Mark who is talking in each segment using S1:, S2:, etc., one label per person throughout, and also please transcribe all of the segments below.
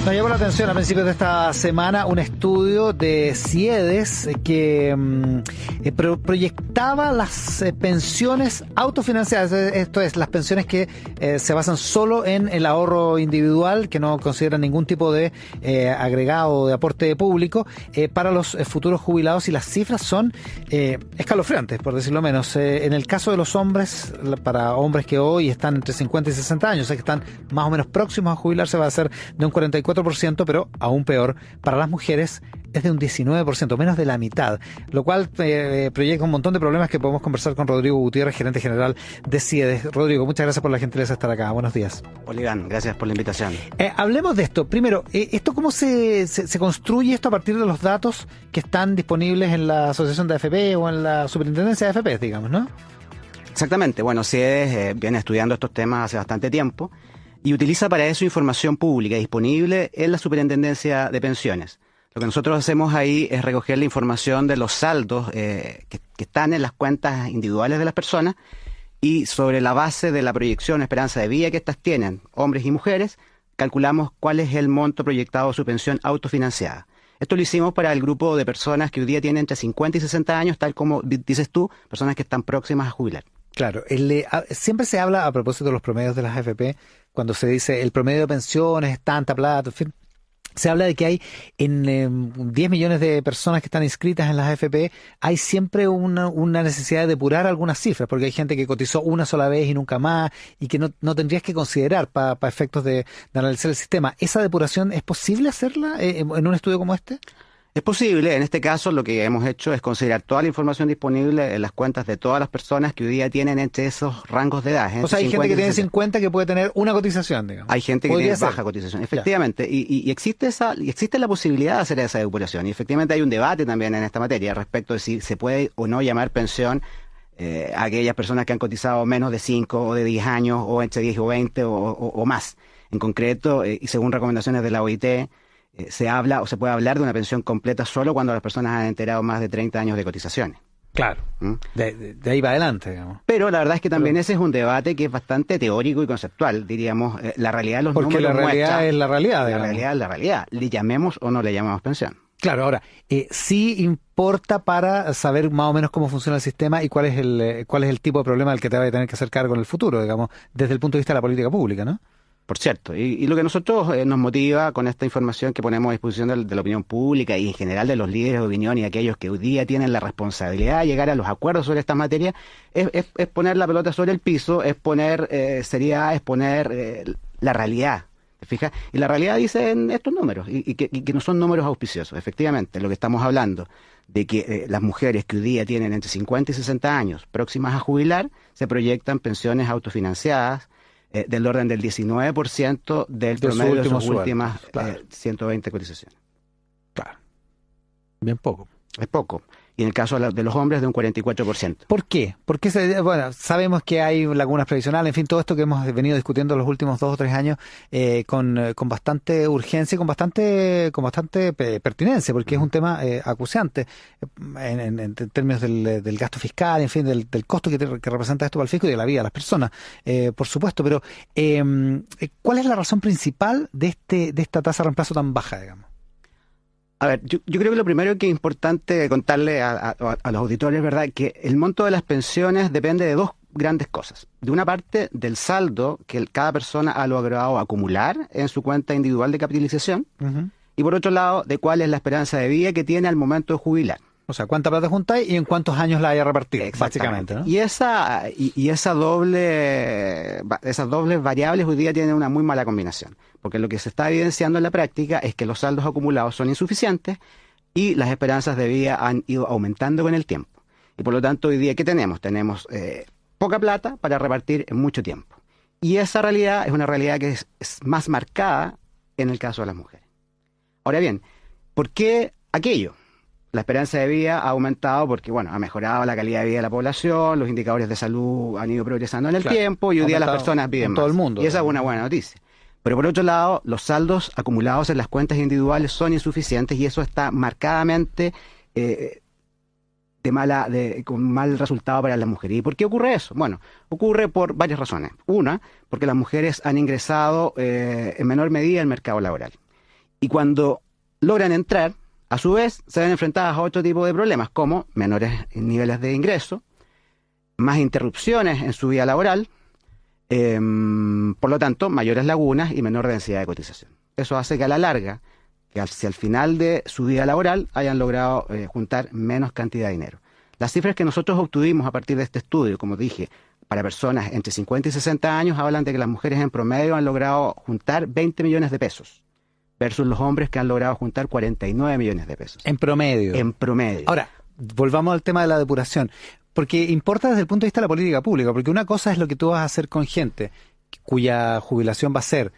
S1: Nos llamó la atención a principios de esta semana un estudio de CIEDES que proyectaba las pensiones autofinanciadas, esto es, las pensiones que se basan solo en el ahorro individual, que no consideran ningún tipo de agregado de aporte público, para los futuros jubilados, y las cifras son escalofriantes, por decirlo menos. En el caso de los hombres, para hombres que hoy están entre 50 y 60 años, o sea que están más o menos próximos a jubilarse, va a ser de un 44%, pero aún peor, para las mujeres es de un 19%, menos de la mitad, lo cual proyecta un montón de problemas que podemos conversar con Rodrigo Gutiérrez, gerente general de CIEDES. Rodrigo, muchas gracias por la gentileza de estar acá. Buenos días.
S2: Hola, Iván, gracias por la invitación.
S1: Hablemos de esto. Primero, ¿esto cómo se construye esto a partir de los datos que están disponibles en la Asociación de AFP o en la Superintendencia de AFP, digamos, ¿no?
S2: Exactamente. Bueno, CIEDES viene estudiando estos temas hace bastante tiempo y utiliza para eso información pública disponible en la Superintendencia de Pensiones. Lo que nosotros hacemos ahí es recoger la información de los saldos que están en las cuentas individuales de las personas, y sobre la base de la proyección esperanza de vida que estas tienen, hombres y mujeres, calculamos cuál es el monto proyectado de su pensión autofinanciada. Esto lo hicimos para el grupo de personas que hoy día tienen entre 50 y 60 años, tal como dices tú, personas que están próximas a jubilar. Claro,
S1: siempre se habla a propósito de los promedios de las AFP, cuando se dice el promedio de pensiones es tanta plata, en fin. Se habla de que hay en 10 millones de personas que están inscritas en las AFP, hay siempre una necesidad de depurar algunas cifras, porque hay gente que cotizó una sola vez y nunca más, y que no tendrías que considerar para efectos de analizar el sistema. ¿Esa depuración es posible hacerla en un estudio como este?
S2: Es posible. En este caso lo que hemos hecho es considerar toda la información disponible en las cuentas de todas las personas que hoy día tienen entre esos rangos de edad.
S1: O sea, hay gente que tiene 50 que puede tener una cotización, digamos.
S2: Hay gente que tiene baja cotización, efectivamente. Y existe la posibilidad de hacer esa depuración. Y efectivamente hay un debate también en esta materia respecto de si se puede o no llamar pensión a aquellas personas que han cotizado menos de 5 o de 10 años, o entre 10 o 20 o más. En concreto, y según recomendaciones de la OIT, se habla o se puede hablar de una pensión completa solo cuando las personas han enterado más de 30 años de cotizaciones.
S1: Claro, de ahí para adelante, digamos.
S2: Pero la verdad es que también ese es un debate que es bastante teórico y conceptual, diríamos. La realidad de los números muestra...
S1: Porque la realidad es la realidad,
S2: digamos. La realidad es la realidad. Le llamemos o no le llamemos pensión.
S1: Claro, ahora, sí importa para saber más o menos cómo funciona el sistema y cuál es el tipo de problema al que te va a tener que hacer cargo en el futuro, digamos, desde el punto de vista de la política pública, ¿no?
S2: Por cierto, y lo que nosotros nos motiva con esta información que ponemos a disposición de la opinión pública y en general de los líderes de opinión y aquellos que hoy día tienen la responsabilidad de llegar a los acuerdos sobre estas materias, es poner la pelota sobre el piso, es poner la realidad. ¿Te fijas? Y la realidad dice en estos números, y que no son números auspiciosos. Efectivamente, lo que estamos hablando de que las mujeres que hoy día tienen entre 50 y 60 años próximas a jubilar, se proyectan pensiones autofinanciadas del orden del 19% del promedio de sus últimas 120 cotizaciones.
S1: Claro. Bien poco.
S2: Es poco. Y en el caso de los hombres, de un 44%.
S1: ¿Por qué? Porque sabemos que hay lagunas previsionales, en fin, todo esto que hemos venido discutiendo los últimos 2 o 3 años con bastante urgencia y con bastante pertinencia, porque es un tema acuciante en términos del gasto fiscal, en fin, del costo que representa esto para el fisco y de la vida de las personas, por supuesto. Pero, ¿cuál es la razón principal de esta tasa de reemplazo tan baja, digamos?
S2: A ver, yo creo que lo primero que es importante contarle a los auditores, ¿verdad?, que el monto de las pensiones depende de dos grandes cosas. De una parte, del saldo que cada persona ha logrado acumular en su cuenta individual de capitalización, y por otro lado, de cuál es la esperanza de vida que tiene al momento de jubilar.
S1: O sea, cuánta plata juntáis y en cuántos años la haya repartido, básicamente, ¿no?
S2: Y esas dobles variables hoy día tienen una muy mala combinación, porque lo que se está evidenciando en la práctica es que los saldos acumulados son insuficientes y las esperanzas de vida han ido aumentando con el tiempo. Y por lo tanto, hoy día, ¿qué tenemos? Tenemos poca plata para repartir en mucho tiempo. Y esa realidad es una realidad que es más marcada en el caso de las mujeres. Ahora bien, ¿por qué aquello? La esperanza de vida ha aumentado porque, ha mejorado la calidad de vida de la población, los indicadores de salud han ido progresando en el tiempo y hoy día las personas viven más.
S1: Todo el mundo.
S2: Y esa es una buena noticia. Pero por otro lado, los saldos acumulados en las cuentas individuales son insuficientes y eso está marcadamente con mal resultado para las mujeres. ¿Y por qué ocurre eso? Bueno, ocurre por varias razones. Una, porque las mujeres han ingresado en menor medida al mercado laboral. Y cuando logran entrar, a su vez, se ven enfrentadas a otro tipo de problemas, como menores niveles de ingreso, más interrupciones en su vida laboral, por lo tanto, mayores lagunas y menor densidad de cotización. Eso hace que a la larga, que hacia el final de su vida laboral, hayan logrado juntar menos cantidad de dinero. Las cifras que nosotros obtuvimos a partir de este estudio, como dije, para personas entre 50 y 60 años, hablan de que las mujeres en promedio han logrado juntar 20 millones de pesos, versus los hombres que han logrado juntar 49 millones de pesos.
S1: En promedio.
S2: En promedio.
S1: Ahora, volvamos al tema de la depuración, porque importa desde el punto de vista de la política pública, porque una cosa es lo que tú vas a hacer con gente cuya jubilación va a ser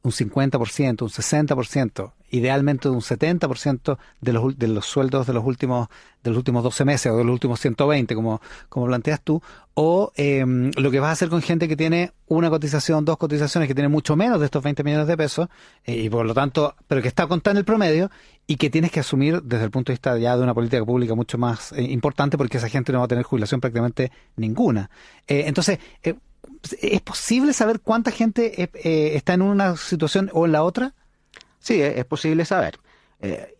S1: un 50%, un 60%, idealmente un 70% de los sueldos de los últimos 12 meses o de los últimos 120, como planteas tú, o lo que vas a hacer con gente que tiene una cotización, dos cotizaciones, que tiene mucho menos de estos 20 millones de pesos, y por lo tanto, pero que está contando el promedio, y que tienes que asumir desde el punto de vista ya de una política pública mucho más importante, porque esa gente no va a tener jubilación prácticamente ninguna. Entonces, ¿es posible saber cuánta gente está en una situación o en la otra?
S2: Sí, es posible saber.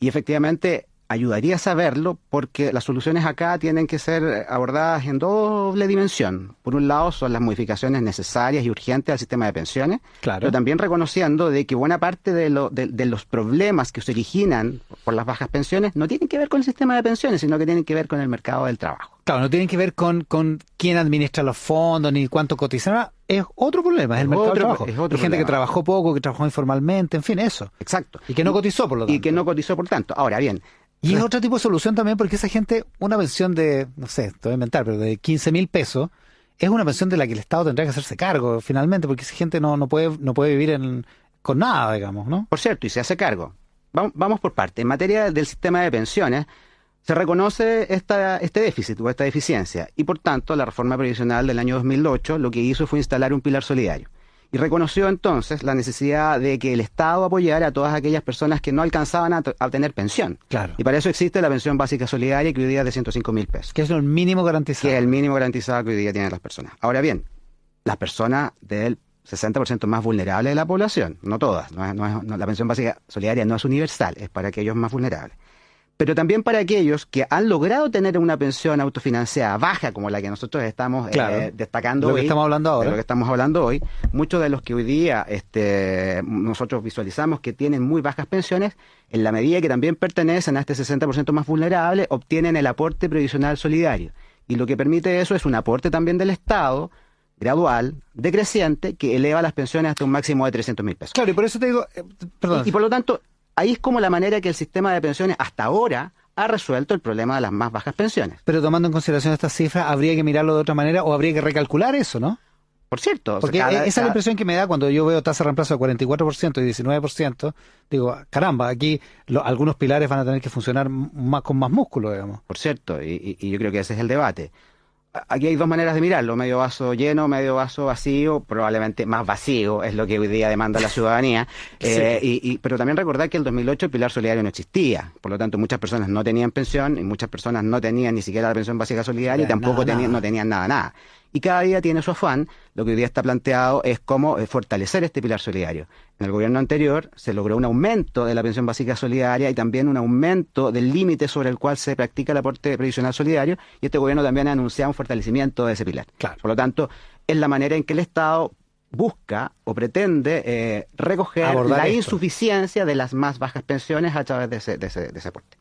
S2: Y efectivamente ayudaría a saberlo porque las soluciones acá tienen que ser abordadas en doble dimensión. Por un lado son las modificaciones necesarias y urgentes al sistema de pensiones,
S1: claro,
S2: pero también reconociendo de que buena parte de los problemas que se originan por las bajas pensiones no tienen que ver con el sistema de pensiones, sino que tienen que ver con el mercado del trabajo.
S1: Claro, no tienen que ver con quién administra los fondos ni cuánto cotizan. Es otro problema, es el mercado del trabajo.
S2: Es otro
S1: Hay gente
S2: problema.
S1: que trabajó poco, que trabajó informalmente, en fin, eso.
S2: Exacto.
S1: Y que no cotizó, por lo tanto.
S2: Y que no cotizó, por tanto. Ahora bien.
S1: Y es otro tipo de solución también, porque esa gente, una pensión de, no sé, te voy a inventar, pero de 15.000 pesos, es una pensión de la que el Estado tendría que hacerse cargo, finalmente, porque esa gente no puede vivir con nada, digamos, ¿no?
S2: Por cierto, y se hace cargo. Vamos por parte. En materia del sistema de pensiones, se reconoce este déficit o esta deficiencia, y por tanto, la reforma previsional del año 2008 lo que hizo fue instalar un pilar solidario. Y reconoció entonces la necesidad de que el Estado apoyara a todas aquellas personas que no alcanzaban a obtener pensión.
S1: Claro.
S2: Y para eso existe la pensión básica solidaria, que hoy día es de 105.000 pesos.
S1: Que es el mínimo garantizado.
S2: Que es el mínimo garantizado que hoy día tienen las personas. Ahora bien, las personas del 60% más vulnerables de la población, no todas, la pensión básica solidaria no es universal, es para aquellos más vulnerables. Pero también para aquellos que han logrado tener una pensión autofinanciada baja, como la que nosotros estamos destacando
S1: hoy.
S2: Lo que estamos hablando ahora.
S1: De
S2: lo que estamos hablando hoy. Muchos de los que hoy día nosotros visualizamos que tienen muy bajas pensiones, en la medida que también pertenecen a este 60% más vulnerable, obtienen el aporte previsional solidario. Y lo que permite eso es un aporte también del Estado, gradual, decreciente, que eleva las pensiones hasta un máximo de 300.000 pesos.
S1: Claro, y por eso te digo, perdón.
S2: Y por lo tanto, ahí es como la manera que el sistema de pensiones hasta ahora ha resuelto el problema de las más bajas pensiones.
S1: Pero tomando en consideración estas cifras, ¿habría que mirarlo de otra manera o habría que recalcular eso, no?
S2: Por cierto.
S1: Porque esa es la impresión que me da cuando yo veo tasa de reemplazo de 44% y 19%. Digo, caramba, aquí algunos pilares van a tener que funcionar con más músculo, digamos.
S2: Por cierto, y yo creo que ese es el debate. Aquí hay dos maneras de mirarlo, medio vaso lleno, medio vaso vacío, probablemente más vacío es lo que hoy día demanda la ciudadanía, sí. Pero también recordar que en el 2008 el pilar solidario no existía, por lo tanto muchas personas no tenían pensión y muchas personas no tenían ni siquiera la pensión básica solidaria y tampoco no tenían nada. Y cada día tiene su afán. Lo que hoy día está planteado es cómo fortalecer este pilar solidario. En el gobierno anterior se logró un aumento de la pensión básica solidaria y también un aumento del límite sobre el cual se practica el aporte previsional solidario, y este gobierno también ha anunciado un fortalecimiento de ese pilar.
S1: Claro.
S2: Por lo tanto, es la manera en que el Estado busca o pretende recoger la insuficiencia de las más bajas pensiones a través de ese aporte.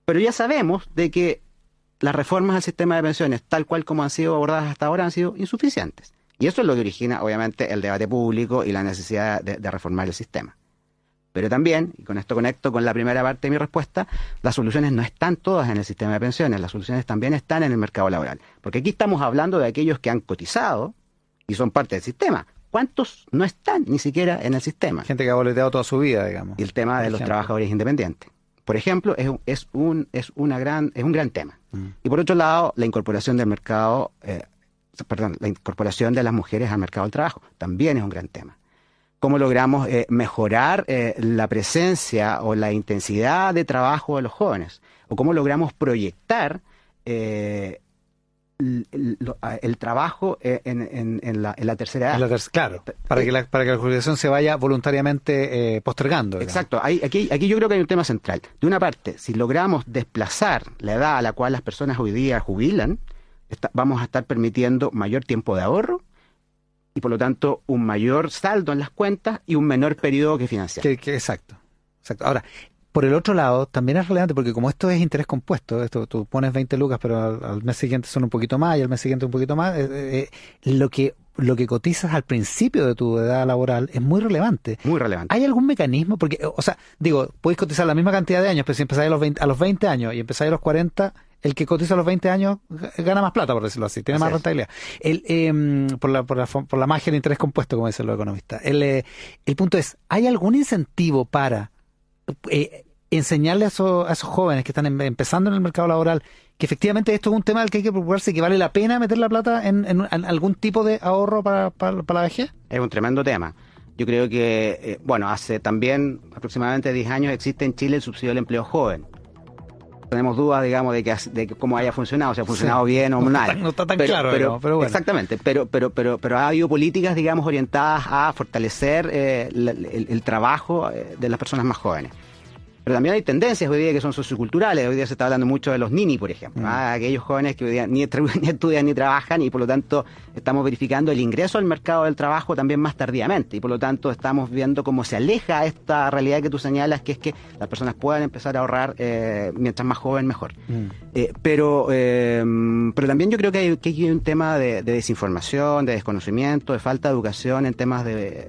S2: Pero ya sabemos de que las reformas al sistema de pensiones, tal cual como han sido abordadas hasta ahora, han sido insuficientes. Y eso es lo que origina, obviamente, el debate público y la necesidad de reformar el sistema. Pero también, y con esto conecto con la primera parte de mi respuesta, las soluciones no están todas en el sistema de pensiones, las soluciones también están en el mercado laboral. Porque aquí estamos hablando de aquellos que han cotizado y son parte del sistema. ¿Cuántos no están ni siquiera en el sistema?
S1: Gente que ha boleteado toda su vida, digamos.
S2: Y el tema de los trabajadores independientes, por ejemplo, es un gran tema. Y por otro lado, la incorporación del mercado, la incorporación de las mujeres al mercado del trabajo también es un gran tema. ¿Cómo logramos mejorar la presencia o la intensidad de trabajo de los jóvenes? ¿O cómo logramos proyectar el trabajo en la tercera edad.
S1: Claro, para que la jubilación se vaya voluntariamente postergando.
S2: Exacto. Aquí yo creo que hay un tema central. De una parte, si logramos desplazar la edad a la cual las personas hoy día jubilan, vamos a estar permitiendo mayor tiempo de ahorro y por lo tanto un mayor saldo en las cuentas y un menor periodo que financiar.
S1: Exacto. Ahora, por el otro lado, también es relevante porque como esto es interés compuesto, tú pones 20 lucas, pero al mes siguiente son un poquito más y al mes siguiente un poquito más, lo que cotizas al principio de tu edad laboral es muy relevante.
S2: Muy relevante.
S1: ¿Hay algún mecanismo? Porque, podéis cotizar la misma cantidad de años, pero si empezáis a los 20 años y empezáis a los 40, el que cotiza a los 20 años gana más plata, por decirlo así, tiene más rentabilidad. Por la magia del interés compuesto, como dicen los economistas. El punto es, ¿hay algún incentivo para enseñarle a esos jóvenes que están empezando en el mercado laboral que efectivamente esto es un tema del que hay que preocuparse, que vale la pena meter la plata en algún tipo de ahorro para la vejez? Es
S2: un tremendo tema. Yo creo que, hace también aproximadamente 10 años existe en Chile el subsidio del empleo joven. Tenemos dudas, digamos, de cómo haya funcionado, si ha funcionado bien o mal.
S1: No está tan claro, pero bueno.
S2: Exactamente, pero ha habido políticas, digamos, orientadas a fortalecer el trabajo de las personas más jóvenes. Pero también hay tendencias hoy día que son socioculturales. Hoy día se está hablando mucho de los nini, por ejemplo. Aquellos jóvenes que hoy día ni estudian ni trabajan y por lo tanto estamos verificando el ingreso al mercado del trabajo también más tardíamente. Y por lo tanto estamos viendo cómo se aleja esta realidad que tú señalas, que es que las personas puedan empezar a ahorrar mientras más joven mejor. Pero también yo creo que hay un tema de desinformación, de desconocimiento, de falta de educación en temas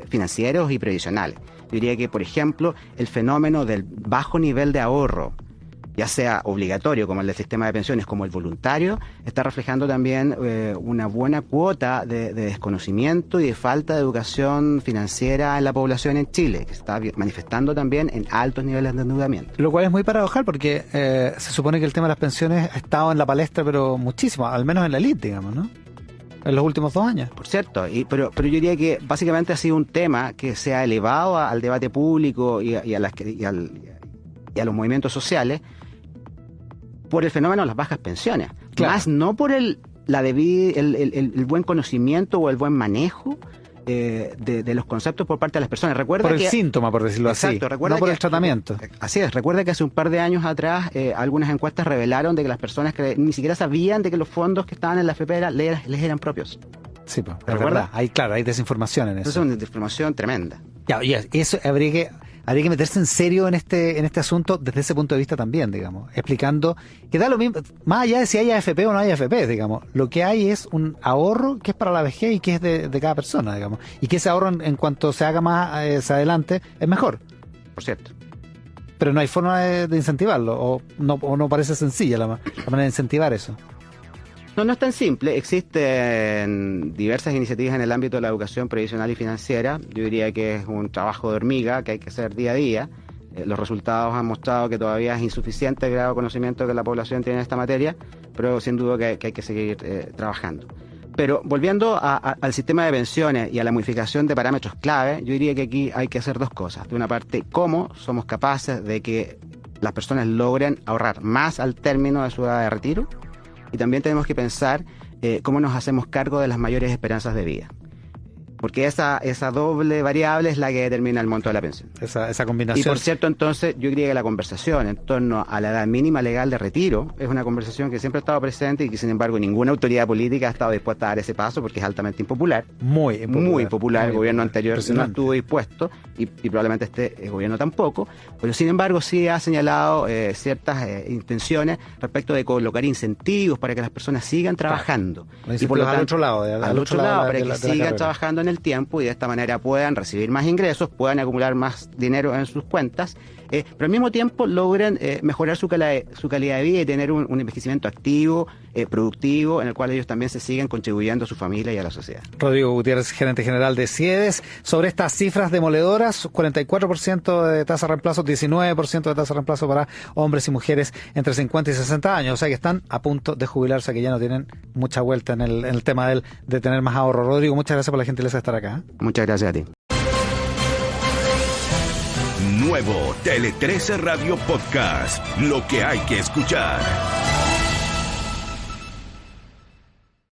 S2: financieros y previsionales. Yo diría que, por ejemplo, el fenómeno del bajo nivel de ahorro, ya sea obligatorio como el del sistema de pensiones, como el voluntario, está reflejando también una buena cuota de desconocimiento y de falta de educación financiera en la población en Chile, que se está manifestando también en altos niveles de endeudamiento.
S1: Lo cual es muy paradojal porque se supone que el tema de las pensiones ha estado en la palestra, pero muchísimo, al menos en la elite, digamos, ¿no? En los últimos 2 años.
S2: Por cierto, pero yo diría que básicamente ha sido un tema que se ha elevado al debate público y a los movimientos sociales por el fenómeno de las bajas pensiones. Claro. Más no por el buen conocimiento o el buen manejo de los conceptos por parte de las personas.
S1: Recuerda por el síntoma, por decirlo así, no por el tratamiento.
S2: Así es, recuerda que hace un par de años atrás algunas encuestas revelaron de que las personas que ni siquiera sabían de que los fondos que estaban en la AFP les eran propios.
S1: Sí, pues, es verdad. Hay desinformación en eso.
S2: Eso es una desinformación tremenda.
S1: Ya, y eso habría que meterse en serio en este asunto desde ese punto de vista también, digamos, explicando que da lo mismo, más allá de si hay AFP o no hay AFP, digamos, lo que hay es un ahorro que es para la vejez y que es de cada persona, digamos, y que ese ahorro en cuanto se haga más hacia adelante es mejor.
S2: Por cierto.
S1: Pero no hay forma de incentivarlo, o no parece sencilla la manera de incentivar eso.
S2: No es tan simple. Existen diversas iniciativas en el ámbito de la educación previsional y financiera. Yo diría que es un trabajo de hormiga que hay que hacer día a día. Los resultados han mostrado que todavía es insuficiente el grado de conocimiento que la población tiene en esta materia, pero sin duda que hay que seguir trabajando. Pero volviendo al sistema de pensiones y a la modificación de parámetros clave, yo diría que aquí hay que hacer 2 cosas. De una parte, cómo somos capaces de que las personas logren ahorrar más al término de su edad de retiro. Y también tenemos que pensar cómo nos hacemos cargo de las mayores esperanzas de vida. Porque esa doble variable es la que determina el monto de la pensión.
S1: Esa combinación.
S2: Y por cierto, entonces, yo diría que la conversación en torno a la edad mínima legal de retiro es una conversación que siempre ha estado presente y que, sin embargo, ninguna autoridad política ha estado dispuesta a dar ese paso porque es altamente impopular. Muy impopular. El gobierno anterior no estuvo dispuesto y probablemente este gobierno tampoco. Pero, sin embargo, sí ha señalado ciertas intenciones respecto de colocar incentivos para que las personas sigan trabajando.
S1: Y por lo tanto, al otro lado,
S2: para que sigan trabajando en el tiempo y de esta manera puedan recibir más ingresos, puedan acumular más dinero en sus cuentas, pero al mismo tiempo logren mejorar su calidad de vida y tener un envejecimiento activo, productivo, en el cual ellos también se siguen contribuyendo a su familia y a la sociedad.
S1: Rodrigo Gutiérrez, gerente general de CIEDES, sobre estas cifras demoledoras: 44% de tasa de reemplazo, 19% de tasa de reemplazo para hombres y mujeres entre 50 y 60 años, o sea que están a punto de jubilarse, que ya no tienen mucha vuelta en el tema de tener más ahorro. Rodrigo, muchas gracias por la gentileza de estar acá.
S2: Muchas gracias a ti.
S3: Nuevo Tele 13 Radio Podcast. Lo que hay que escuchar.